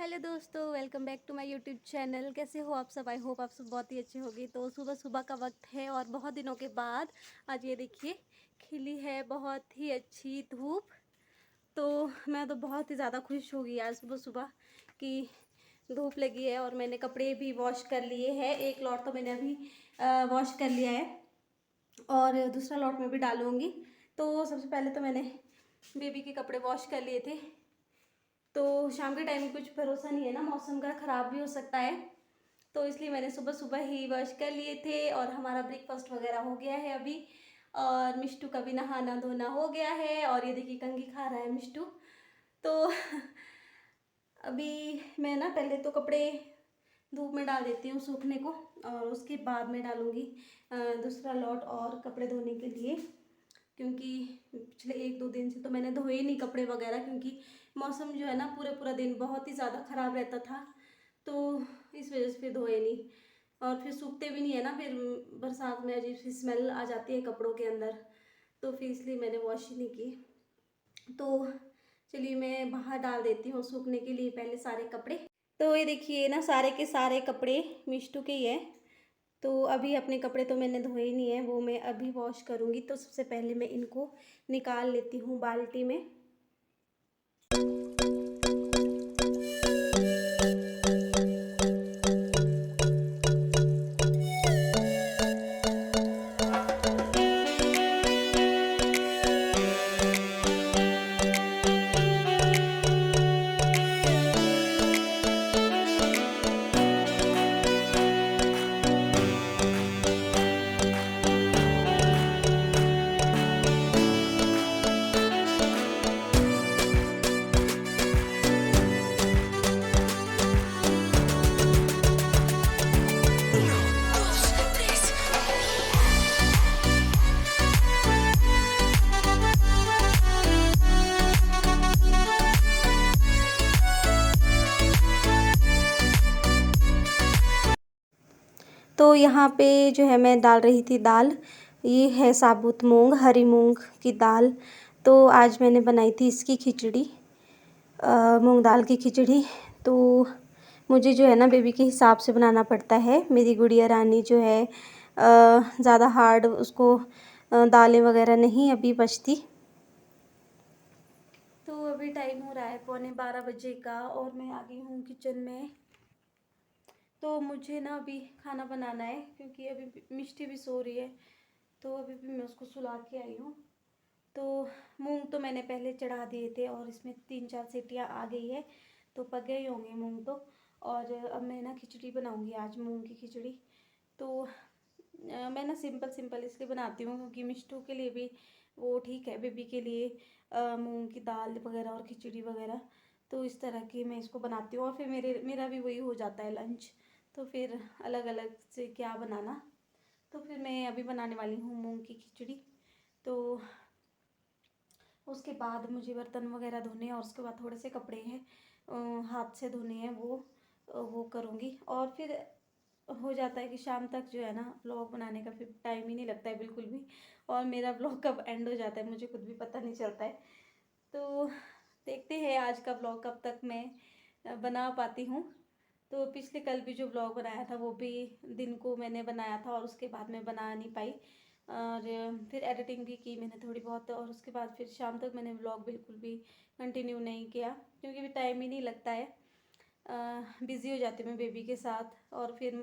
Hello दोस्तों, welcome back to my YouTube channel. कैसे हो आप सब? आई होप आप सब बहुत ही अच्छे होंगे। तो सुबह सुबह का वक्त है और बहुत दिनों के बाद आज ये देखिए खिली है बहुत ही अच्छी धूप। तो मैं तो बहुत ही ज़्यादा खुश हो गई आज सुबह सुबह कि धूप लगी है। और मैंने कपड़े भी वॉश कर लिए हैं। एक लॉट तो मैंने अभी वॉश कर लिया है और दूसरा लॉट में भी डालूँगी। तो सबसे पहले तो मैंने बेबी के कपड़े वॉश कर लिए थे। तो शाम के टाइम कुछ भरोसा नहीं है ना, मौसम का ख़राब भी हो सकता है। तो इसलिए मैंने सुबह सुबह ही वॉश कर लिए थे और हमारा ब्रेकफास्ट वगैरह हो गया है अभी। और मिष्टू का भी नहाना धोना हो गया है और ये देखिए कंघी खा रहा है मिष्टू। तो अभी मैं ना पहले तो कपड़े धूप में डाल देती हूँ सूखने को और उसके बाद में डालूँगी दूसरा लॉट और कपड़े धोने के लिए। क्योंकि पिछले 1-2 दिन से तो मैंने धोए ही नहीं कपड़े वगैरह, क्योंकि मौसम जो है ना पूरे पूरा दिन बहुत ही ज़्यादा ख़राब रहता था। तो इस वजह से फिर धोए नहीं और फिर सूखते भी नहीं है ना, फिर बरसात में अजीब सी स्मेल आ जाती है कपड़ों के अंदर। तो फिर इसलिए मैंने वॉश ही नहीं की। तो चलिए मैं बाहर डाल देती हूँ सूखने के लिए पहले सारे कपड़े। तो ये देखिए ना, सारे के सारे कपड़े मिष्टू के ही हैं। तो अभी अपने कपड़े तो मैंने धोए ही नहीं है, वो मैं अभी वॉश करूँगी। तो सबसे पहले मैं इनको निकाल लेती हूँ बाल्टी में। तो यहाँ पे जो है मैं डाल रही थी दाल। ये है साबुत मूंग, हरी मूंग की दाल। तो आज मैंने बनाई थी इसकी खिचड़ी, मूंग दाल की खिचड़ी। तो मुझे जो है ना बेबी के हिसाब से बनाना पड़ता है। मेरी गुड़िया रानी जो है ज़्यादा हार्ड उसको दालें वगैरह नहीं अभी बचती। तो अभी टाइम हो रहा है 11:15 बजे का और मैं आ गई हूँ किचन में। तो मुझे ना अभी खाना बनाना है, क्योंकि अभी मिष्टी भी सो रही है। तो अभी भी मैं उसको सुला के आई हूँ। तो मूंग तो मैंने पहले चढ़ा दिए थे और इसमें 3-4 सीटियाँ आ गई है, तो पक गए होंगे मूंग तो। और अब मैं ना खिचड़ी बनाऊंगी आज, मूंग की खिचड़ी। तो मैं ना सिंपल सिंपल इसलिए बनाती हूँ क्योंकि मिष्टू के लिए भी वो ठीक है, बेबी के लिए मूंग की दाल वगैरह और खिचड़ी वगैरह। तो इस तरह की मैं इसको बनाती हूँ और फिर मेरा भी वही हो जाता है लंच। तो फिर अलग अलग से क्या बनाना। तो फिर मैं अभी बनाने वाली हूँ मूंग की खिचड़ी। तो उसके बाद मुझे बर्तन वगैरह धोने हैं और उसके बाद थोड़े से कपड़े हैं हाथ से धोने हैं, वो करूँगी। और फिर हो जाता है कि शाम तक जो है ना व्लॉग बनाने का फिर टाइम ही नहीं लगता है बिल्कुल भी। और मेरा व्लॉग कब एंड हो जाता है मुझे खुद भी पता नहीं चलता है। तो देखते हैं आज का व्लॉग कब तक मैं बना पाती हूँ। तो पिछले कल भी जो व्लॉग बनाया था वो भी दिन को मैंने बनाया था और उसके बाद मैं बना नहीं पाई। और फिर एडिटिंग भी की मैंने थोड़ी बहुत और उसके बाद फिर शाम तक मैंने व्लॉग बिल्कुल भी कंटिन्यू नहीं किया, क्योंकि भी टाइम ही नहीं लगता है। बिज़ी हो जाती हूँ मैं बेबी के साथ और फिर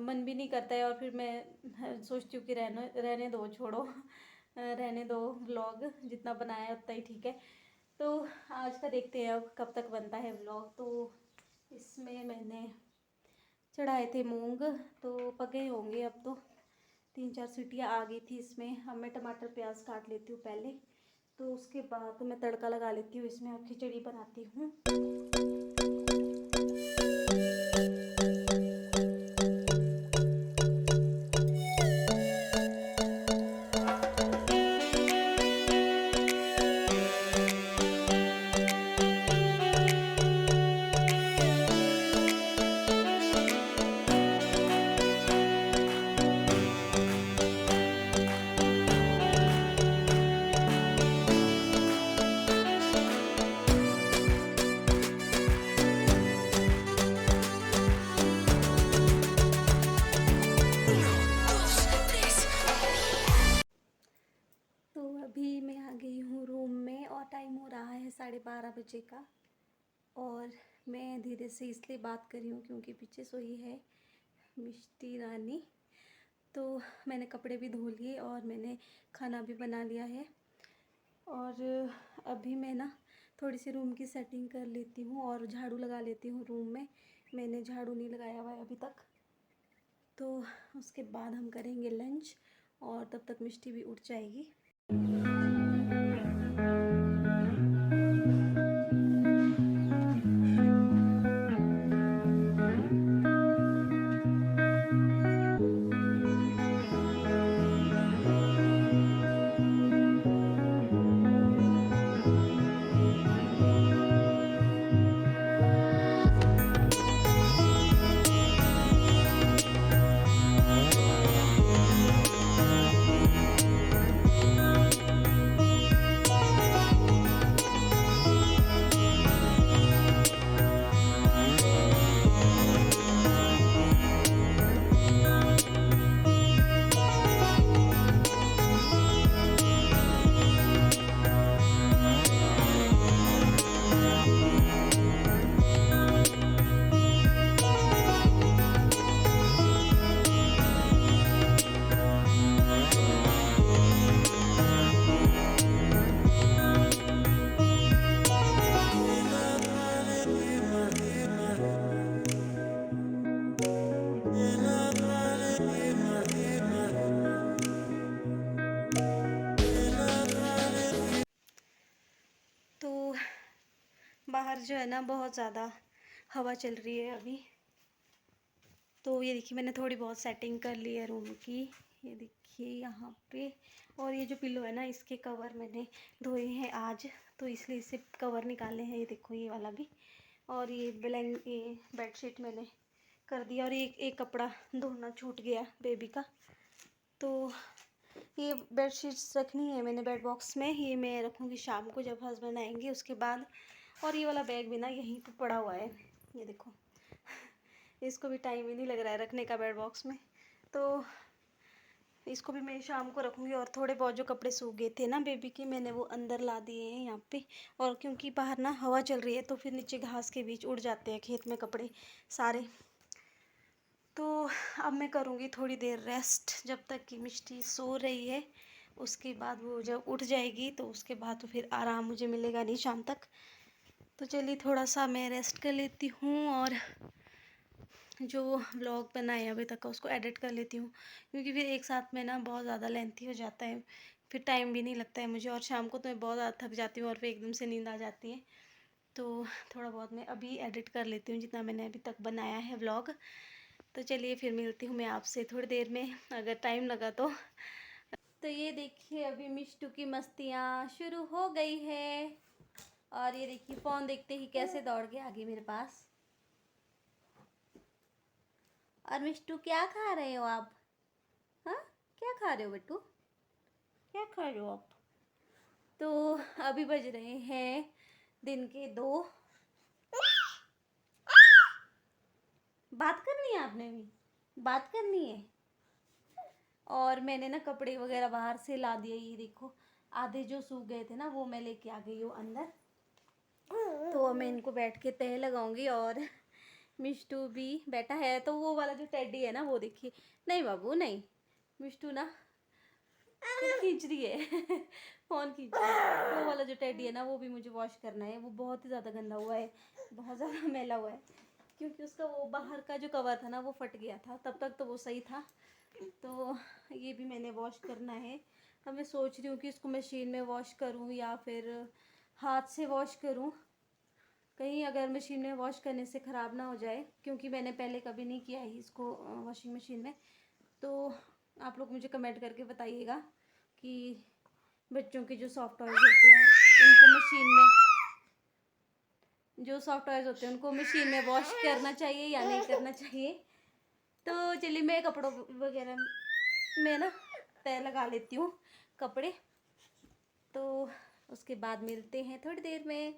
मन भी नहीं करता है। और फिर मैं सोचती हूँ कि रहने दो, छोड़ो रहने दो, व्लॉग जितना बनाया है उतना ही ठीक है। तो आज का देखते हैं अब कब तक बनता है व्लॉग। तो इसमें मैंने चढ़ाए थे मूंग, तो पके होंगे अब तो। 3-4 सीटियाँ आ गई थी इसमें। अब मैं टमाटर प्याज काट लेती हूँ पहले, तो उसके बाद मैं तड़का लगा लेती हूँ इसमें और खिचड़ी बनाती हूँ। हो रहा है 12:30 बजे का और मैं धीरे से इसलिए बात कर रही हूँ क्योंकि पीछे सोई है मिष्टी रानी। तो मैंने कपड़े भी धो लिए और मैंने खाना भी बना लिया है और अभी मैं ना थोड़ी सी रूम की सेटिंग कर लेती हूँ और झाड़ू लगा लेती हूँ रूम में। मैंने झाड़ू नहीं लगाया हुआ है अभी तक। तो उसके बाद हम करेंगे लंच और तब तक मिष्टी भी उठ जाएगी। तो बाहर जो है ना बहुत ज़्यादा हवा चल रही है अभी। तो ये देखिए मैंने थोड़ी बहुत सेटिंग कर ली है रूम की। ये देखिए यहाँ पे। और ये जो पिलो है ना इसके कवर मैंने धोए हैं आज, तो इसलिए इसे कवर निकाले हैं। ये देखो ये वाला भी। और ये बेडशीट मैंने कर दिया और एक कपड़ा धोना छूट गया बेबी का। तो ये बेडशीट्स रखनी है मैंने बेड बॉक्स में। ये मैं रखूँगी शाम को जब हस्बैंड आएंगे उसके बाद। और ये वाला बैग भी ना यहीं पे पड़ा हुआ है, ये देखो। इसको भी टाइम ही नहीं लग रहा है रखने का बेड बॉक्स में। तो इसको भी मैं शाम को रखूँगी। और थोड़े बहुत जो कपड़े सूख गए थे ना बेबी के, मैंने वो अंदर ला दिए हैं यहाँ पे। और क्योंकि बाहर ना हवा चल रही है तो फिर नीचे घास के बीच उड़ जाते हैं खेत में कपड़े सारे। तो अब मैं करूँगी थोड़ी देर रेस्ट जब तक कि मिष्टी सो रही है। उसके बाद वो जब उठ जाएगी तो उसके बाद तो फिर आराम मुझे मिलेगा नहीं शाम तक। तो चलिए थोड़ा सा मैं रेस्ट कर लेती हूँ और जो व्लॉग बनाया अभी तक का उसको एडिट कर लेती हूँ, क्योंकि फिर एक साथ में ना बहुत ज़्यादा लेंथी हो जाता है, फिर टाइम भी नहीं लगता है मुझे। और शाम को तो मैं बहुत ज़्यादा थक जाती हूँ और फिर एकदम से नींद आ जाती है। तो थोड़ा बहुत मैं अभी एडिट कर लेती हूँ जितना मैंने अभी तक बनाया है व्लॉग। तो चलिए फिर मिलती हूँ मैं आपसे थोड़ी देर में, अगर टाइम लगा तो। ये देखिए अभी मिष्टू की मस्तियाँ शुरू हो गई है। और ये देखिए फ़ोन देखते ही कैसे दौड़ के आ गई मेरे पास। और मिष्टू क्या खा रहे हो आप? हाँ, क्या खा रहे हो बेटू? क्या खा रहे हो आप? तो अभी बज रहे हैं दिन के 2। बात करनी है आपने भी? बात करनी है। और मैंने ना कपड़े वगैरह बाहर से ला दिए। ये देखो आधे जो सूख गए थे ना वो मैं लेके आ गई हूँ अंदर। तो मैं इनको बैठ के तह लगाऊंगी। और मिष्टू भी बैठा है। तो वो वाला जो टेडी है ना वो देखिए। नहीं बाबू नहीं, मिष्टू ना खींच रही है फ़ोन खींच रही है। वो वाला जो टेडी है ना वो भी मुझे वॉश करना है। वो बहुत ही ज़्यादा गंदा हुआ है, बहुत ज़्यादा मैला हुआ है, क्योंकि उसका वो बाहर का जो कवर था ना वो फट गया था। तब तक तो वो सही था। तो ये भी मैंने वॉश करना है। अब मैं सोच रही हूँ कि इसको मशीन में वॉश करूँ या फिर हाथ से वॉश करूँ, कहीं अगर मशीन में वॉश करने से ख़राब ना हो जाए, क्योंकि मैंने पहले कभी नहीं किया है इसको वॉशिंग मशीन में। तो आप लोग मुझे कमेंट करके बताइएगा कि बच्चों के जो सॉफ्ट टॉयज़ होते हैं उनको मशीन में, जो सॉफ्ट टॉयज़ होते हैं उनको मशीन में वॉश करना चाहिए या नहीं करना चाहिए। तो चलिए मैं कपड़ों वगैरह में ना तय लगा लेती हूँ कपड़े। तो उसके बाद मिलते हैं थोड़ी देर में।